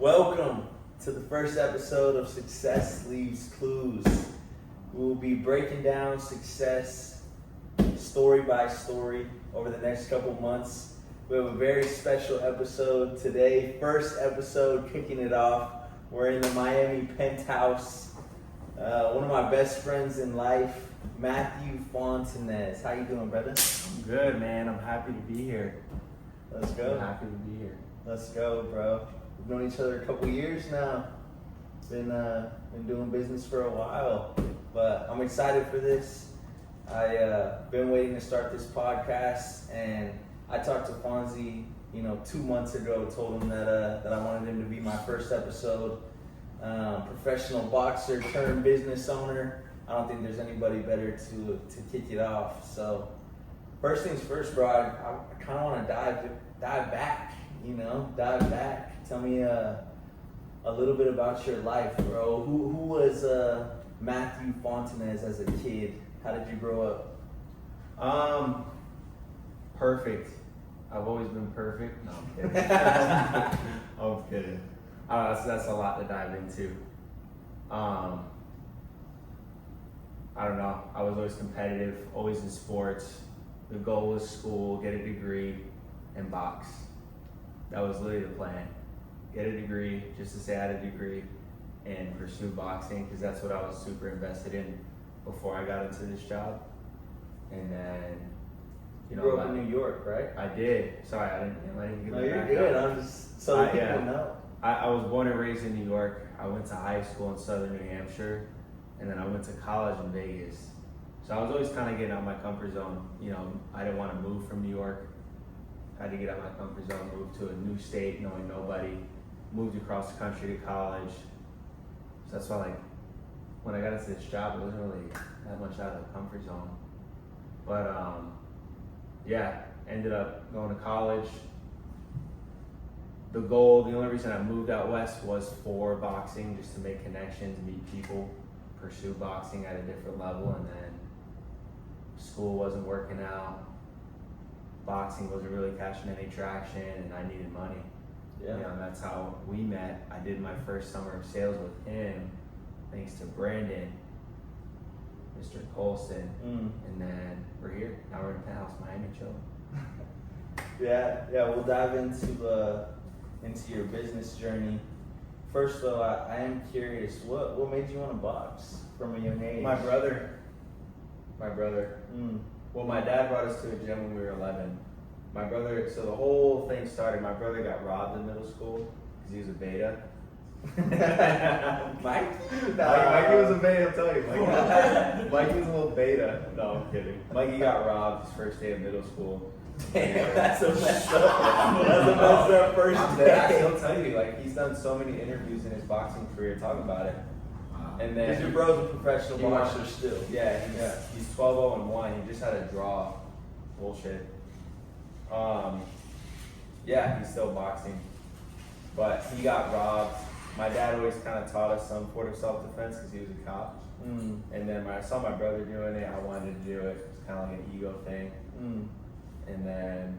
Welcome to the first episode of Success Leaves Clues. We will be breaking down success story by story over the next couple months. We have a very special episode today. First episode, kicking it off. We're in the Miami penthouse. One of my best friends in life, Matthew Fonz. How you doing, brother? I'm good, man. I'm happy to be here. Let's go. I'm happy to be here. Let's go, bro. We've known each other a couple years now. Been doing business for a while, but I'm excited for this. Been waiting to start this podcast, and I talked to Fonzie, 2 months ago. Told him that I wanted him to be my first episode. Professional boxer turned business owner. I don't think there's anybody better to kick it off. So first things first, bro. I kind of want to dive back. Dive back. Tell me a little bit about your life, bro. Who was Matthew Fontanez as a kid? How did you grow up? Perfect. I've always been perfect. No, I'm kidding. I'm kidding. That's a lot to dive into. I don't know. I was always competitive, always in sports. The goal was school, get a degree, and box. That was literally the plan. Get a degree, just to say I had a degree, and pursue boxing, because that's what I was super invested in before I got into this job. And then, You grew up in New York, right? I did. Sorry, I didn't get No, the you're back good. up. I'm just so that people know. I was born and raised in New York. I went to high school in southern New Hampshire, and then I went to college in Vegas. So I was always kind of getting out of my comfort zone. I didn't want to move from New York. I had to get out of my comfort zone, move to a new state, knowing nobody, moved across the country to college. So that's why, when I got into this job, it wasn't really that much out of the comfort zone. But, ended up going to college. The only reason I moved out west was for boxing, just to make connections, meet people, pursue boxing at a different level, and then school wasn't working out. Boxing wasn't really catching any traction, and I needed money. Yeah. And that's how we met. I did my first summer of sales with him, thanks to Brandon, Mr. Colson, and then we're here. Now we're in Penthouse, Miami, chilling. Yeah. We'll dive into your business journey. First, though, I am curious. What made you want to box from a young age? My brother. Well, my dad brought us to a gym when we were 11. So the whole thing started, my brother got robbed in middle school because he was a beta. Mikey was a beta, I'll tell you. Mikey was a little beta. No, I'm kidding. Mikey got robbed his first day of middle school. Damn, that's a messed up first day. I'll tell you, he's done so many interviews in his boxing career talking about it. And then Because your bro's a professional He boxer wants- still. he's 12-0-1. He just had a draw. Bullshit. He's still boxing. But he got robbed. My dad always kind of taught us some sort of self-defense because he was a cop. And then when I saw my brother doing it, I wanted to do it. It was kind of like an ego thing. And then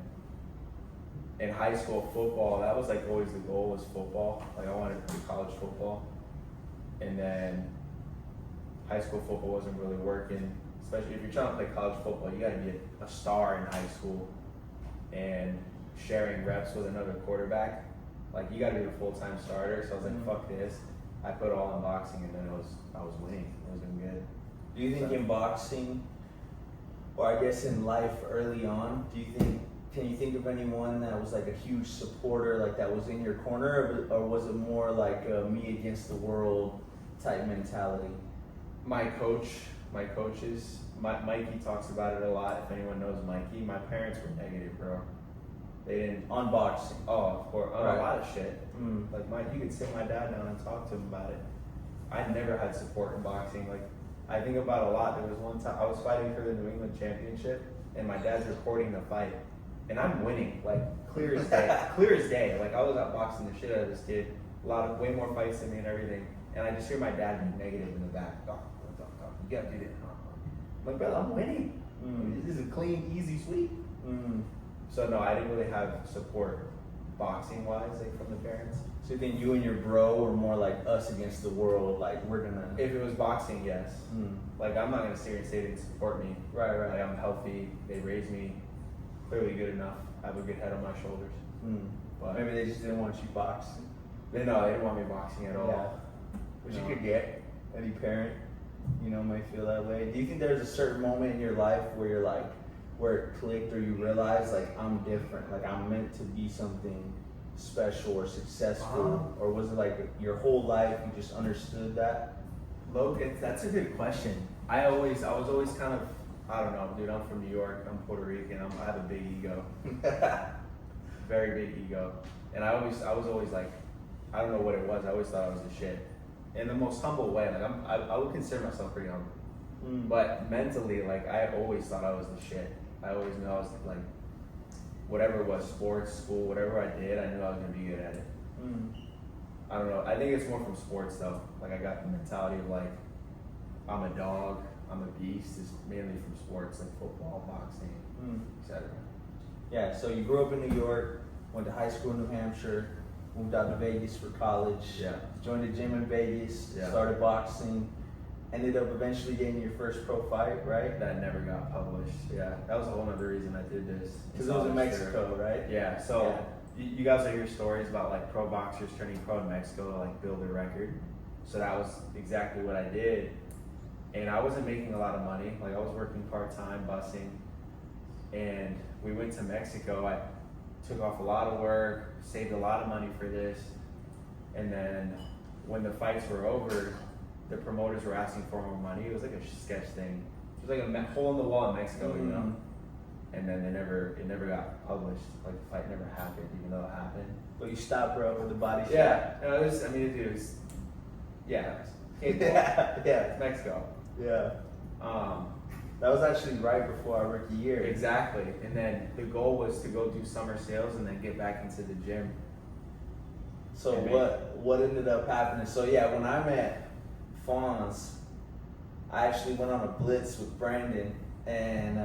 in high school football, that was always the goal, was football. I wanted to do college football. And then high school football wasn't really working, especially if you're trying to play college football. You got to be a star in high school, and sharing reps with another quarterback. You got to be the full-time starter. So I was like, fuck this. I put it all in boxing, and then I was winning. It was doing good. Do you think in boxing, or I guess in life early on, can you think of anyone that was a huge supporter, that was in your corner, or was it more a me against the world type mentality? My coaches, Mikey talks about it a lot. If anyone knows Mikey, my parents were negative, bro. They didn't. On boxing. Oh, of course. On Right. a lot of shit. You could sit my dad down and talk to him about it. I never had support in boxing. I think about it a lot. There was one time I was fighting for the New England Championship, and my dad's recording the fight, and I'm winning, clear as day. Clear as day. I was out boxing the shit out of this kid. Way more fights than me and everything. And I just hear my dad being negative in the back. You gotta do this. I'm like, brother, I'm winning. This is a clean, easy sweep. So no, I didn't really have support boxing wise, like from the parents. So you think you and your bro are more like us against the world? Like we're gonna. If it was boxing, yes. Like I'm not gonna sit here and say they didn't support me. Right. Like I'm healthy. They raised me clearly good enough. I have a good head on my shoulders. But maybe they just didn't want you boxing. They didn't want me boxing at all. Yeah. Which No. you could get. Any parent, may feel that way. Do you think there's a certain moment in your life where you're like, where it clicked or you realize like I'm different, like I'm meant to be something special or successful, or was it like your whole life you just understood that? Logan, that's a good question. I was always kind of, I don't know, dude. I'm from New York. I'm Puerto Rican. I have a big ego, very big ego, and I was always like, I don't know what it was. I always thought I was the shit, in the most humble way. Like I would consider myself pretty humble, but mentally, like I always thought I was the shit. I always knew I was like, whatever it was, sports, school, whatever I did, I knew I was gonna be good at it. I don't know. I think it's more from sports though. Like I got the mentality of like, I'm a dog, I'm a beast. It's mainly from sports like football, boxing, etc. Yeah. So you grew up in New York, went to high school in New Hampshire, moved out to Vegas for college. Yeah. Joined a gym in Vegas. Yeah. Started boxing. Ended up eventually getting your first pro fight, right? That never got published. Yeah, that was a whole other reason I did this. Because it was in Mexico, right? Yeah. So you guys will hear stories about like pro boxers turning pro in Mexico to like build their record. So that was exactly what I did, and I wasn't making a lot of money. Like I was working part time busing, and we went to Mexico. I took off a lot of work, saved a lot of money for this, and then when the fights were over, the promoters were asking for more money. It was like a sketch thing. It was like a hole in the wall in Mexico, you know. And then it never got published. Like the fight never happened, even though it happened. But you stopped, bro, with the body shot. Yeah, no, it was. I mean, it was. Yeah. Yeah. Mexico. Yeah. That was actually right before our rookie year. Exactly. And then the goal was to go do summer sales and then get back into the gym. So what ended up happening? So yeah, when I met Fonz, I actually went on a blitz with Brandon, and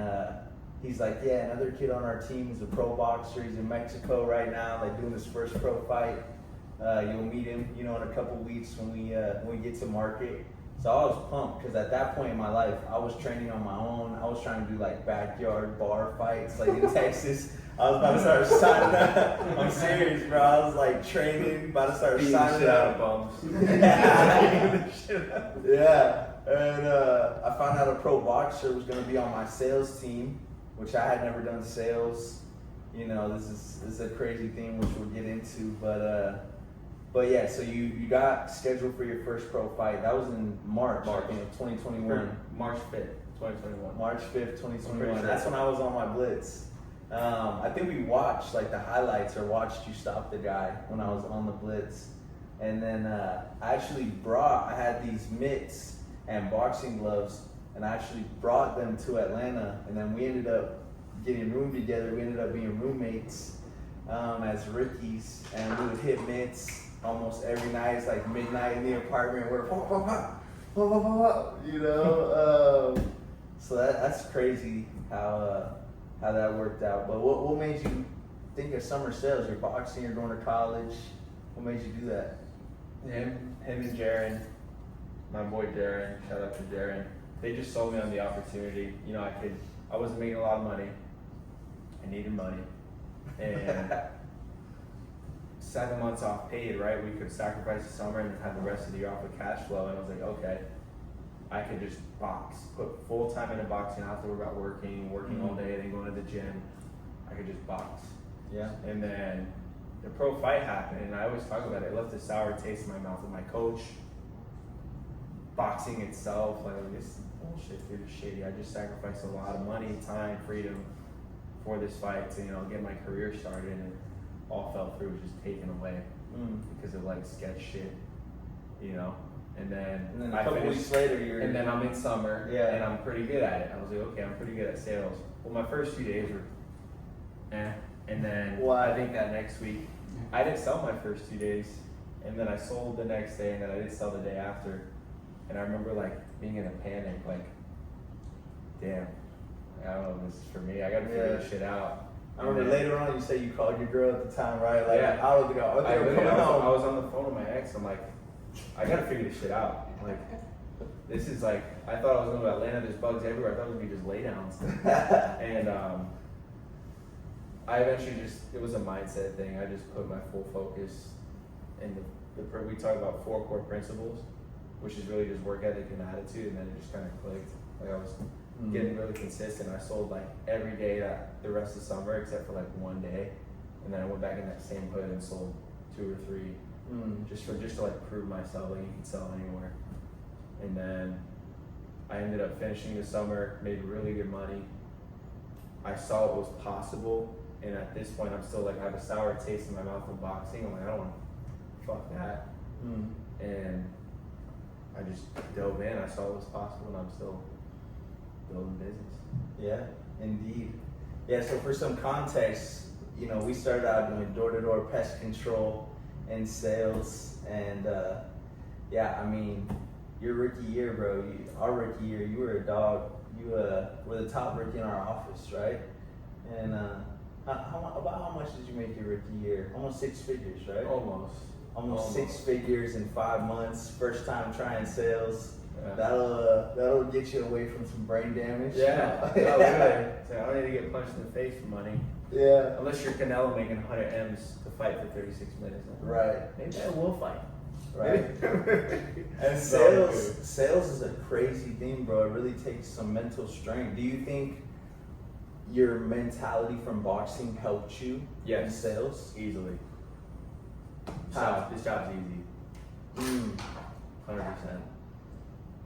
he's like, yeah, another kid on our team is a pro boxer. He's in Mexico right now, like doing his first pro fight. You'll meet him, in a couple weeks when we get to market. So I was pumped because at that point in my life, I was training on my own. I was trying to do like backyard bar fights, like in Texas. I was about to start signing up. I'm serious, bro. I was like training, about to start signing up. Yeah, and I found out a pro boxer was going to be on my sales team, which I had never done sales. This is a crazy thing which we'll get into, but yeah. So you got scheduled for your first pro fight. That was in March 2021. March 5th, 2021. March 5th, 2021. Sure. That's when I was on my blitz. I think we watched like the highlights or watched you stop the guy when I was on the blitz. And then I had these mitts and boxing gloves, and I actually brought them to Atlanta, and then we ended up getting room together. We ended up being roommates as rookies, and we would hit mitts almost every night. It's like midnight in the apartment. We're so that's crazy how that worked out. But what made you think of summer sales? You're boxing, you're going to college. What made you do that? Him and Jaron, my boy Jaron, shout out to Jaron. They just sold me on the opportunity. I wasn't making a lot of money. I needed money. And 7 months off paid, right? We could sacrifice the summer and have the rest of the year off with cash flow. And I was like, okay, I could just box, put full time into boxing. I don't have to worry about working all day, then going to the gym. I could just box. Yeah. And then the pro fight happened, and I always talk about it. It left a sour taste in my mouth with my coach. Boxing itself, like this bullshit, dude, is shady. I just sacrificed a lot of money, time, freedom for this fight to get my career started, and it all fell through, was just taken away because of like sketch shit, And then a couple weeks later, and then I'm in summer, Yeah. and I'm pretty good at it. I was like, okay, I'm pretty good at sales. Well, my first few days were, and then Why? I think that next week, I didn't sell my first 2 days, and then I sold the next day, and then I didn't sell the day after. And I remember like being in a panic, like, damn, I don't know if this is for me. I gotta figure this shit out. I remember later on you said you called your girl at the time, right? Like, yeah. I was on the phone with my ex. I'm like, I gotta figure this shit out. Like, this is like, I thought I was going to Atlanta. There's bugs everywhere. I thought it would be just lay downs. And I eventually it was a mindset thing. I just put my full focus in we talk about 4 core principles, which is really just work ethic and attitude, and then it just kind of clicked. Like, I was getting really consistent. I sold like every day the rest of summer except for like one day, and then I went back in that same hood and sold 2 or 3, just to like prove myself like you can sell anywhere. And then I ended up finishing the summer, made really good money. I saw it was possible, and at this point I'm still like, I have a sour taste in my mouth of boxing. I'm like, I don't want to fuck that. And I just dove in. I saw it was possible, and I'm still building business. Yeah, indeed. Yeah, so for some context, you know, we started out doing door-to-door pest control and sales, and yeah, I mean, your rookie year, bro, our rookie year, you were a dog. You were the top rookie in our office, right? And how much did you make your rookie year? Almost 6 figures, right? Almost 6 figures in 5 months. First time trying sales. Yeah. That'll get you away from some brain damage. Yeah. No, really. So I don't need to get punched in the face for money. Yeah. Unless you're Canelo making 100 M's to fight for 36 minutes. Right. Maybe I will fight. Right. And sales is a crazy thing, bro. It really takes some mental strength. Do you think your mentality from boxing helped you in sales? Easily. How? This job's easy. 100%.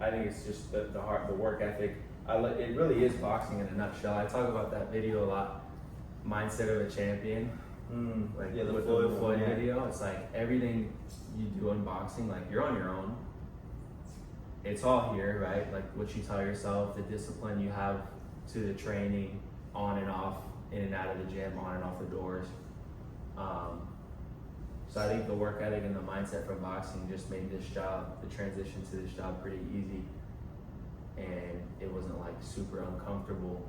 I think it's just the work ethic. It really is boxing in a nutshell. I talk about that video a lot. Mindset of a champion. Like the Floyd video. It's like everything you do in boxing, like you're on your own. It's all here, right? Like what you tell yourself, the discipline you have to the training, on and off, in and out of the gym, on and off the doors. So I think the work ethic and the mindset for boxing just made the transition to this job pretty easy. And it wasn't like super uncomfortable.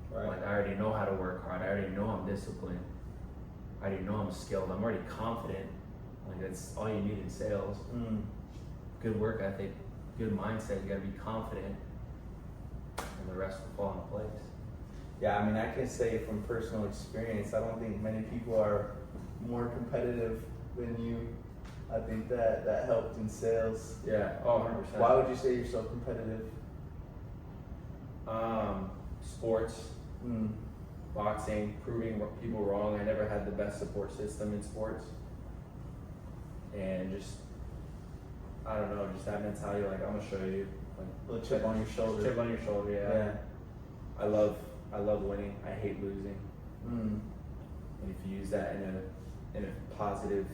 Right. Like I already know how to work hard. I already know I'm disciplined. I already know I'm skilled. I'm already confident. Like that's all you need in sales. Good work ethic, good mindset. You gotta be confident, and the rest will fall into place. Yeah, I mean, I can say from personal experience, I don't think many people are more competitive than you. I think that helped in sales. Yeah, 100%. Why would you say you're so competitive? Sports, boxing, proving people wrong. I never had the best support system in sports. And just, I don't know, just that mentality, like, I'm gonna show you. Like, a little chip on your shoulder. Chip on your shoulder, yeah. I love winning. I hate losing. And if you use that in a positive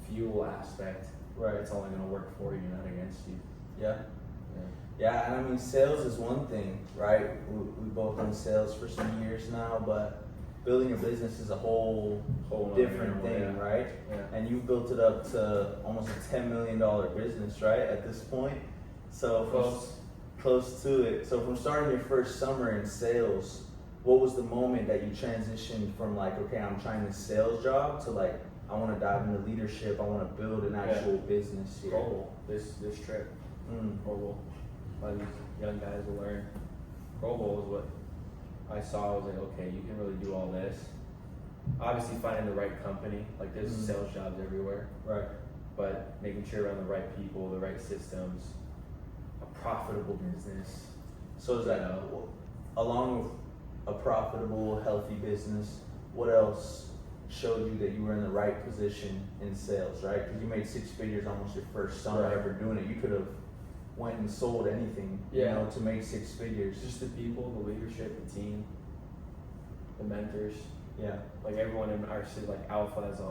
fuel aspect, right, it's only gonna work for you, not against you. Yeah, and I mean, sales is one thing, right? We both done sales for some years now, but building a business is a whole different thing, right? Yeah. And you built it up to almost a $10 million business, right? At this point, so close to it. So from starting your first summer in sales, what was the moment that you transitioned from like, okay, I'm trying this sales job to like, I want to dive into leadership. I want to build an actual business here. This trip, Pro Bowl. A lot of these young guys will learn. Pro Bowl is what I saw. I was like, okay, you can really do all this. Obviously, finding the right company. Like there's sales jobs everywhere. Right. But making sure you're around the right people, the right systems, a profitable business. So is that along with a profitable, healthy business, what else showed you that you were in the right position in sales, right? Because you made 6 figures almost your first summer ever doing it. You could have went and sold anything, you know, to make 6 figures. Just the people, the leadership, the team, the mentors. Yeah. Like everyone in our city, like Alpha as a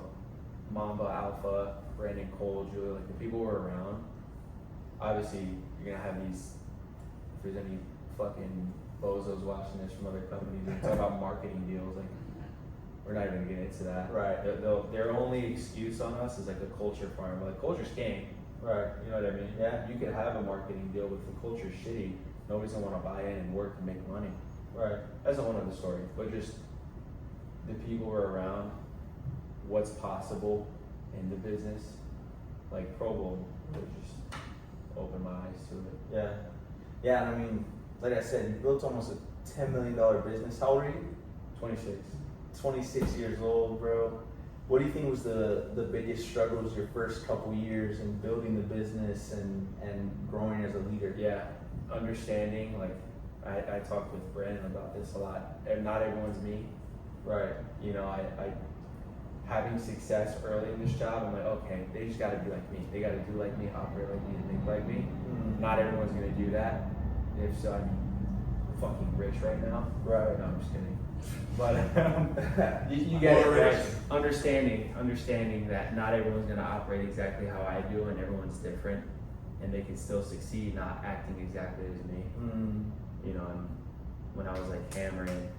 Mamba, Alpha, Brandon Cole, Julie, like the people we're around. Obviously, you're gonna have these. If there's any fucking bozos watching this from other companies, and talk about marketing deals, like we're not even gonna get into that. Right. Their only excuse on us is like the culture farm. Like culture's king. Right. You know what I mean? Yeah. You could have a marketing deal, but if the culture's shitty, nobody's gonna want to buy in and work and make money. Right. That's a whole other story. But just the people we're around, what's possible in the business, like Pro Bowl, would just open my eyes to it. Yeah. Yeah, and I mean, like I said, you built almost a $10 million business. How old are you? 26. 26 years old, bro. What do you think was the biggest struggles your first couple years in building the business and growing as a leader? Yeah, understanding, like, I talk with Brandon about this a lot. And not everyone's me. Right. You know, I having success early in this job, I'm like, okay, they just gotta be like me. They gotta do like me, operate like me, think like me. Mm-hmm. Not everyone's gonna do that. If so, I'm fucking rich right now. Right. No, I'm just kidding. But you get it, right? Understanding that not everyone's gonna operate exactly how I do, and everyone's different, and they can still succeed not acting exactly as me. Mm. You know, and when I was like hammering,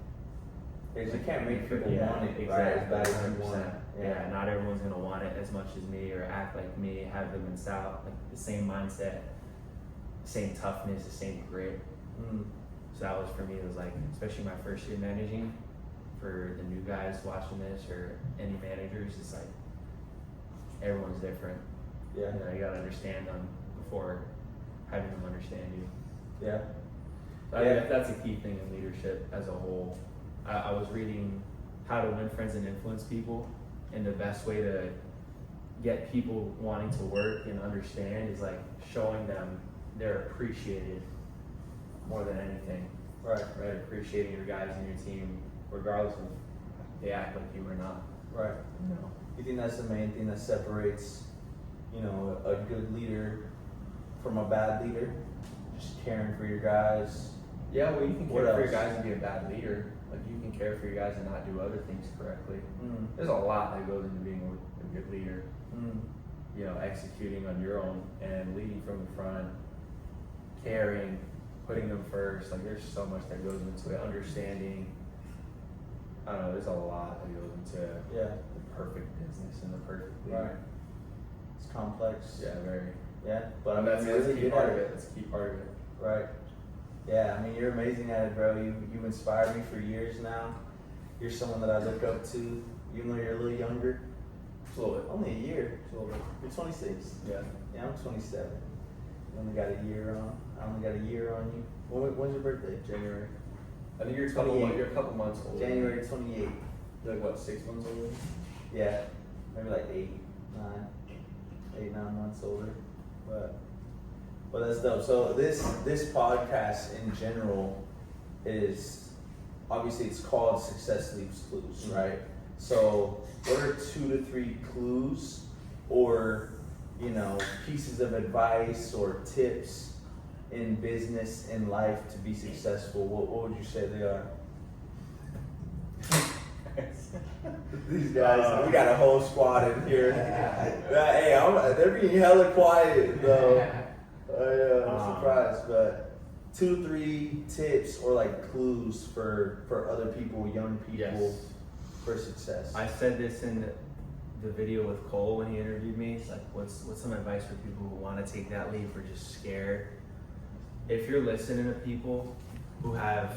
You can't make people want it, right? As bad as you want it. Yeah, not everyone's gonna want it as much as me or act like me, have them in style, like the same mindset, same toughness, the same grit. Mm. So that was for me, it was like, especially my first year managing, for the new guys watching this or any managers, it's like everyone's different. Yeah. You know, you gotta understand them before having them understand you. Yeah. So I think that's a key thing in leadership as a whole. I was reading How to Win Friends and Influence People, and the best way to get people wanting to work and understand is like showing them they're appreciated more than anything. Right. Right? Appreciating your guys and your team, regardless of if they act like you or not. Right. You know? You think that's the main thing that separates, you know, a good leader from a bad leader? Just caring for your guys. Yeah, well, you can What care for your else? guys and be a bad leader. Like, you can care for your guys and not do other things correctly. Mm. There's a lot that goes into being a good leader. Mm. You know, executing on your own and leading from the front, caring, putting them first. Like, there's so much that goes into it. Understanding. I don't know, there's a lot that goes into Yeah. the perfect business and the perfect leader. Right. It's complex. Yeah, very. Yeah. But I mean, that's you're a really key good part at of it. it. That's a key part of it. Right. Yeah, I mean, you're amazing at it, bro. You've inspired me for years now. You're someone that I look up to, even though you're a little younger. Just a little bit. Only a year. Just a little bit. You're 26. Yeah. Yeah, I'm 27. You only got a year on. I only got a year on you. When's your birthday? January. I think you're a 28. you're a couple months older. January 28th. You're like what, 6 months older? Yeah, maybe like 9 months older. But that's dope. So this podcast in general is obviously it's called Success Leaves Clues, right? So what are 2 to 3 clues or pieces of advice or tips in business and life to be successful? What would you say they are? These guys, we got a whole squad in here. Hey, they're being hella quiet though. I'm surprised, but 2, 3 tips or like clues for other people, young people, Yes. for success. I said this in the video with Cole when he interviewed me. It's like, what's some advice for people who want to take that leap or just scared? If you're listening to people who have,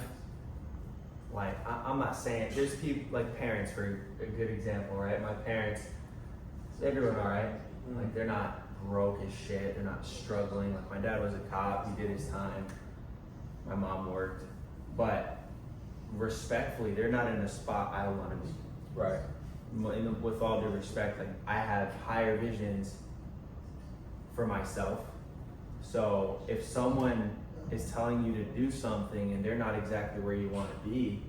like, I'm not saying, there's people, like parents for a good example, right? My parents, they're doing all right. Like, they're not broke as shit. They're not struggling. Like, my dad was a cop. He did his time. My mom worked. But respectfully, they're not in a spot I want to be. Right. With all due respect, like, I have higher visions for myself. So if someone is telling you to do something and they're not exactly where you want to be,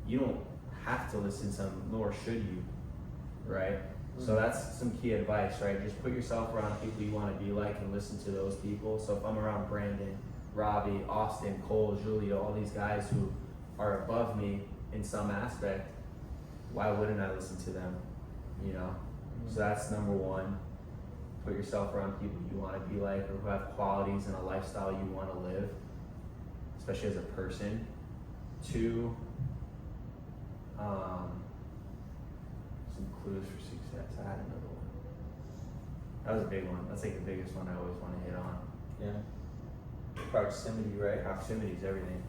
you don't have to listen to them, nor should you, right? So that's some key advice, right? Just put yourself around people you want to be like and listen to those people. So if I'm around Brandon, Robbie, Austin, Cole, Julio, all these guys who are above me in some aspect, why wouldn't I listen to them, So that's number one. Put yourself around people you want to be like or who have qualities and a lifestyle you want to live, especially as a person. 2, some clues for success. I had another one. That was a big one. That's like the biggest one I always want to hit on. Yeah. Proximity, right? Proximity is everything.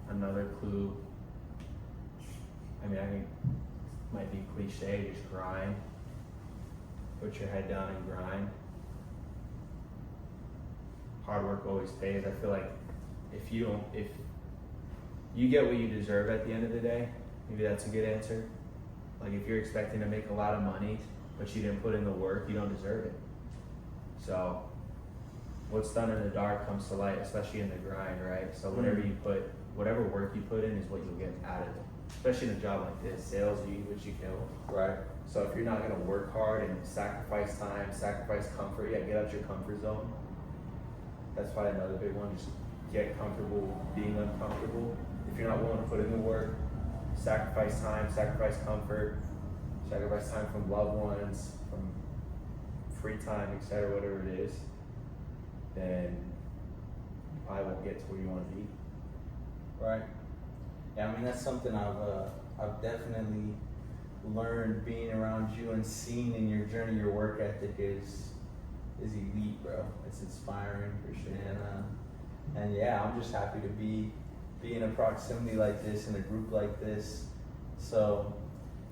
Another clue. I mean, I think it might be cliche, just grind. Put your head down and grind. Hard work always pays. I feel like if you get what you deserve at the end of the day, maybe that's a good answer. Like if you're expecting to make a lot of money, but you didn't put in the work, you don't deserve it. So what's done in the dark comes to light, especially in the grind, right? So whatever work you put in is what you'll get out of it. Especially in a job like this, sales, you eat what you kill. Right. So if you're not gonna work hard and sacrifice time, sacrifice comfort, get out your comfort zone. That's probably another big one, just get comfortable being uncomfortable. If you're not willing to put in the work, sacrifice time, sacrifice comfort, sacrifice time from loved ones, from free time, etc., whatever it is, then you probably won't get to where you want to be. Right. Yeah, I mean that's something I've definitely learned being around you and seeing in your journey. Your work ethic is elite, bro. It's inspiring for sure. And yeah, I'm just happy to be in a proximity like this, in a group like this. So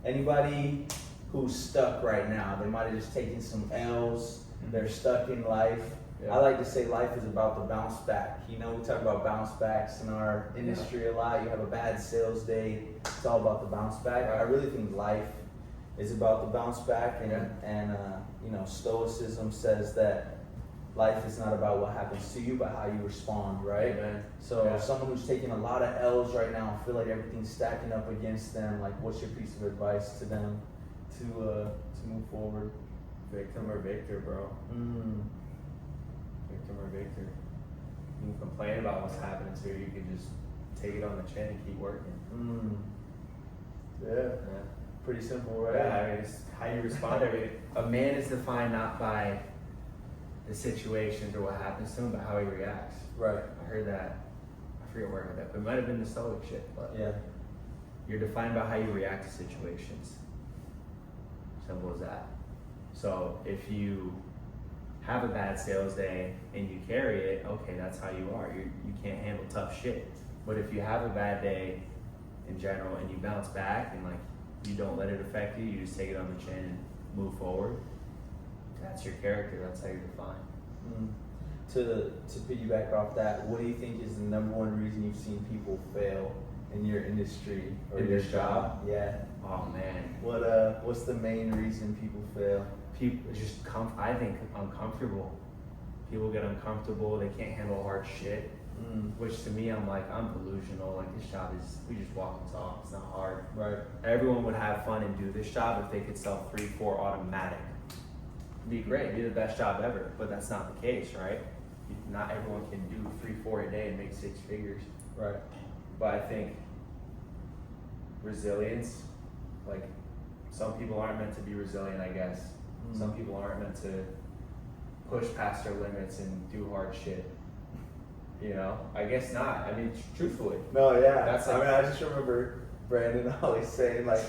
anybody who's stuck right now, they might have just taken some L's. They're stuck in life. Yeah. I like to say life is about the bounce back. You know, we talk about bounce backs in our industry a lot. You have a bad sales day, it's all about the bounce back. Right. I really think life is about the bounce back, and you know, Stoicism says that life is not about what happens to you, but how you respond, right? Amen. So someone who's taking a lot of L's right now, feel like everything's stacking up against them, like what's your piece of advice to them to move forward? Victim or victor, bro. Victim or victor. You can complain about what's happening to you. You can just take it on the chin and keep working. Yeah. Pretty simple, right? Yeah, I mean, it's how you respond to it. A man is defined not by the situations or what happens to him, but how he reacts. Right. I heard that. I forget where I heard that, but it might have been the Stoic shit. But yeah, you're defined by how you react to situations. Simple as that. So if you have a bad sales day and you carry it, okay, that's how you are. You can't handle tough shit. But if you have a bad day in general and you bounce back and like you don't let it affect you, you just take it on the chin and move forward. That's your character. That's how you're defined. To piggyback off that, what do you think is the number one reason you've seen people fail in your industry or in your this job? Yeah. Oh man. What's the main reason people fail? People just I think uncomfortable. People get uncomfortable. They can't handle hard shit. Which to me, I'm delusional. Like this job is, we just walk and talk. It's not hard. Right. Everyone would have fun and do this job if they could sell 3-4 automatic. It'd be great. It'd be the best job ever. But that's not the case, right? Not everyone can do 3-4 a day and make 6 figures. Right. But I think resilience, like some people aren't meant to be resilient, I guess. Some people aren't meant to push past their limits and do hard shit. You know, I guess not. I mean, truthfully. No, yeah. That's like, I just remember Brandon always saying like,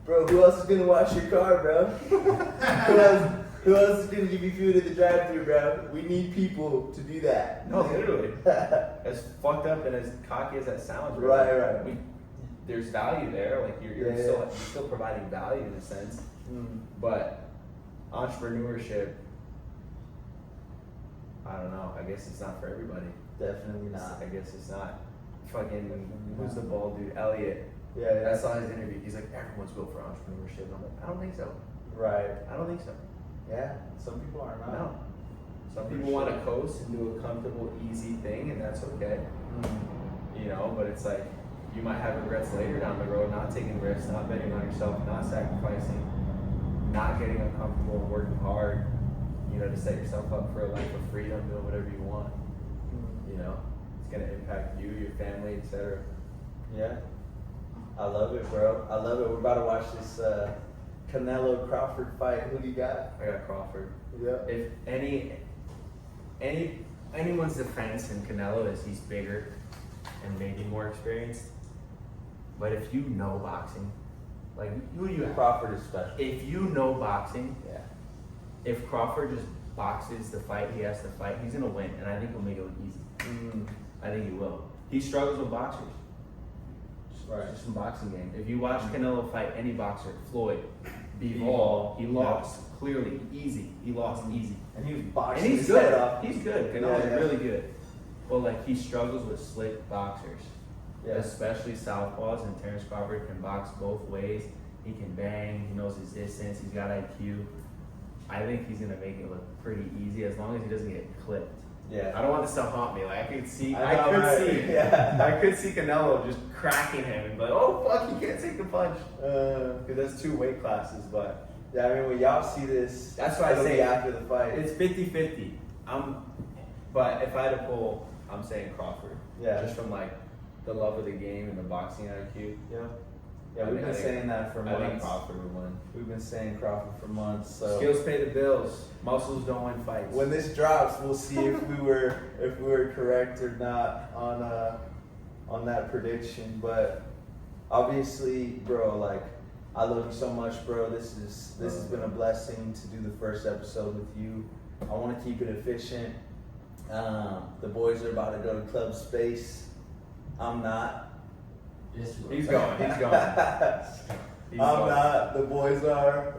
bro, who else is gonna wash your car, bro? who else is gonna give you food at the drive-thru, bro? We need people to do that. No, literally. As fucked up and as cocky as that sounds, bro. Right. There's value there. Like you're still providing value in a sense. But entrepreneurship, I don't know. I guess it's not for everybody. Definitely not. I guess it's not. Fucking, who's the bald dude? Elliot. Yeah. I saw his interview. He's like, everyone's built for entrepreneurship. I'm like, I don't think so. Right. I don't think so. Yeah. Some people are not. No. Some people want to coast and do a comfortable, easy thing, and that's okay. You know, but it's like, you might have regrets later down the road, not taking risks, not betting on yourself, not sacrificing, not getting uncomfortable and working hard, you know, to set yourself up for a life of freedom, doing whatever you want. You know, it's gonna impact you, your family, etc. Yeah. I love it, bro. I love it. We're about to watch this Canelo Crawford fight. Who do you got? I got Crawford. Yeah. If anyone's defense in Canelo is he's bigger and maybe more experienced, but if you know boxing, like who do you have? Crawford is special. If you know boxing, Yeah. if Crawford just boxes the fight he has to fight, he's gonna win, and I think he'll make it look easy. I think he will. He struggles with boxers. Right. It's just a boxing game. If you watch Canelo fight any boxer, Floyd, Bivol, he lost clearly, easy. He lost easy. And he was boxing. And he's his head good. off. He's good. Canelo's really good. But like he struggles with slick boxers, especially southpaws. And Terrence Crawford can box both ways. He can bang. He knows his distance. He's got IQ. I think he's gonna make it look pretty easy as long as he doesn't get clipped. Yeah. I don't want this to haunt me. Like I could see Canelo just cracking him and be like, oh fuck, he can't take the punch. Because that's 2 weight classes. But yeah, I mean, when y'all see this, that's why I it'll say be after the fight. it's 50-50. But if I had to pull, I'm saying Crawford. Yeah. Just from like the love of the game and the boxing IQ. Yeah. Yeah, we've been saying that for months. I think Crawford would win. We've been saying Crawford for months. So skills pay the bills. Muscles don't win fights. when this drops, we'll see if we were correct or not on that prediction. But obviously, bro, like I love you so much, bro. This has been a blessing to do the first episode with you. I want to keep it efficient. The boys are about to go to Club Space. I'm not. He's going. I'm not. The boys are.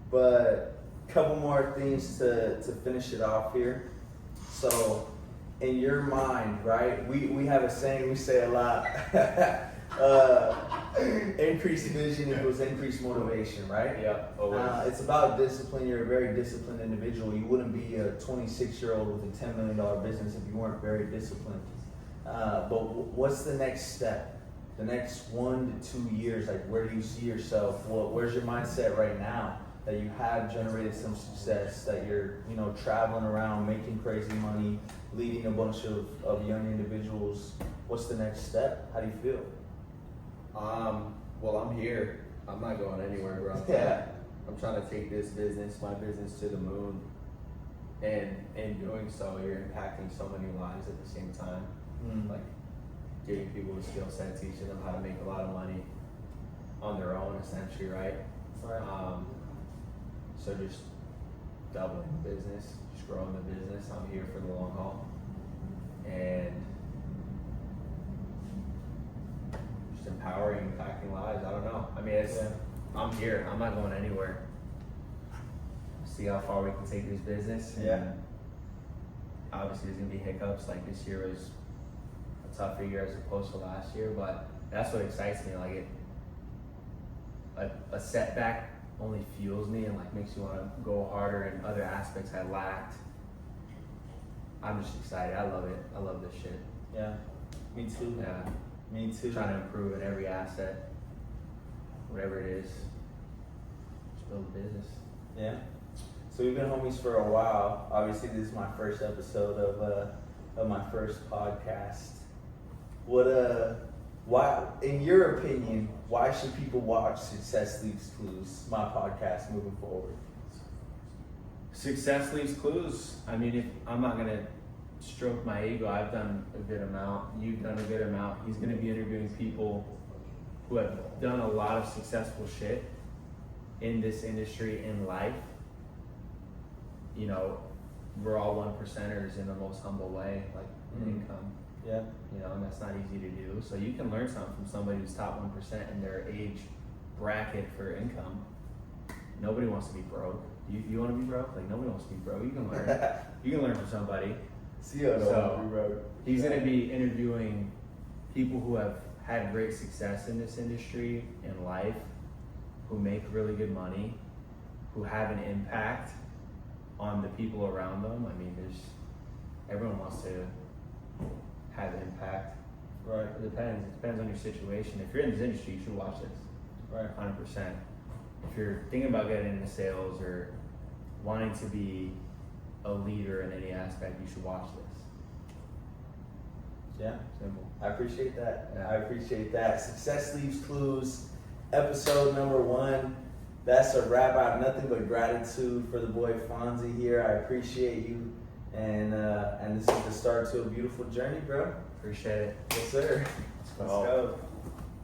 But a couple more things to finish it off here. So, in your mind, right? We have a saying we say a lot. Increased vision equals increased motivation, right? Yeah. It's about discipline. You're a very disciplined individual. You wouldn't be a 26-year-old with a $10 million business if you weren't very disciplined. But what's the next step? The next 1 to 2 years, like where do you see yourself? Where's your mindset right now that you have generated some success, that you're, traveling around, making crazy money, leading a bunch of young individuals? What's the next step? How do you feel? Well, I'm here. I'm not going anywhere, bro. I'm trying to take my business to the moon. And in doing so, you're impacting so many lives at the same time. Like giving people the skill set, teaching them how to make a lot of money on their own, essentially, right? So just doubling the business, just growing the business. I'm here for the long haul, and just empowering, impacting lives. I don't know. I mean, I'm here. I'm not going anywhere. See how far we can take this business. And obviously, there's gonna be hiccups. Like this year was a tougher year as opposed to last year, but that's what excites me. Like a setback only fuels me and like makes you want to go harder in other aspects I lacked. I'm just excited. I love it. I love this shit. Yeah, me too. Yeah, me too. Trying to improve in every asset, whatever it is. Just build a business. Yeah. So we've been homies for a while. Obviously, this is my first episode of my first podcast. Why, in your opinion, why should people watch Success Leaves Clues, my podcast, moving forward? Success leaves clues. I mean, if I'm not gonna stroke my ego, I've done a good amount. You've done a good amount. He's gonna be interviewing people who have done a lot of successful shit in this industry in life. We're all 1%ers in the most humble way, like income. Yeah. And that's not easy to do. So you can learn something from somebody who's top 1% in their age bracket for income. Nobody wants to be broke. You want to be broke? Like nobody wants to be broke. You can learn. You can learn from somebody. He's going to be interviewing people who have had great success in this industry in life, who make really good money, who have an impact on the people around them. I mean, everyone wants to have impact. Right. It depends on your situation. If you're in this industry, you should watch this. Right. 100%. If you're thinking about getting into sales or wanting to be a leader in any aspect, you should watch this. Yeah. Simple. I appreciate that. Yeah. I appreciate that. Success Leaves Clues, episode number 1. That's a wrap. I have nothing but gratitude for the boy Fonz here. I appreciate you. And this is the start to a beautiful journey, bro. Appreciate it. Yes, sir. Let's Let's go.